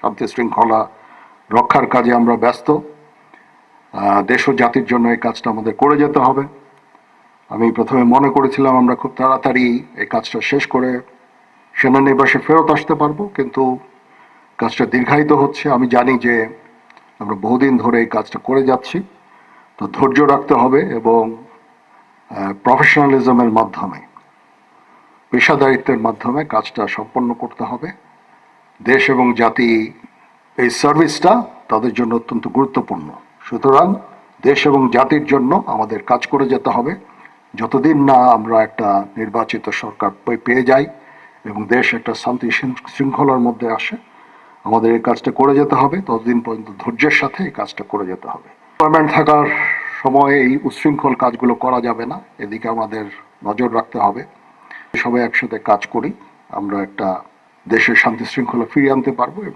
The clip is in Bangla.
শান্তি শৃঙ্খলা রক্ষার কাজে আমরা ব্যস্ত। দেশ ও জাতির জন্য এই কাজটা আমাদের করে যেতে হবে। আমি প্রথমে মনে করেছিলাম আমরা খুব তাড়াতাড়ি এই কাজটা শেষ করে সেনানিবাসে ফেরত আসতে পারবো, কিন্তু কাজটা দীর্ঘায়িত হচ্ছে। আমি জানি যে আমরা বহুদিন ধরে এই কাজটা করে যাচ্ছি, তো ধৈর্য রাখতে হবে এবং প্রফেশনালিজমের মাধ্যমে, পেশাদারিত্বের মাধ্যমে কাজটা সম্পন্ন করতে হবে। দেশ এবং জাতি এই সার্ভিসটা তাদের জন্য অত্যন্ত গুরুত্বপূর্ণ। সুতরাং দেশ এবং জাতির জন্য আমাদের কাজ করে যেতে হবে। যতদিন না আমরা একটা নির্বাচিত সরকার পেয়ে যাই এবং দেশ একটা শান্তি শৃঙ্খলার মধ্যে আসে, আমাদের এই কাজটা করে যেতে হবে। ততদিন পর্যন্ত ধৈর্যের সাথে এই কাজটা করে যেতে হবে। গভর্নমেন্ট থাকার সময় এই উচ্ছৃঙ্খল কাজগুলো করা যাবে না, এদিকে আমাদের নজর রাখতে হবে। সবাই একসাথে কাজ করি, আমরা একটা দেশের শান্তি শৃঙ্খলা ফিরিয়ে আনতে পারবো এবং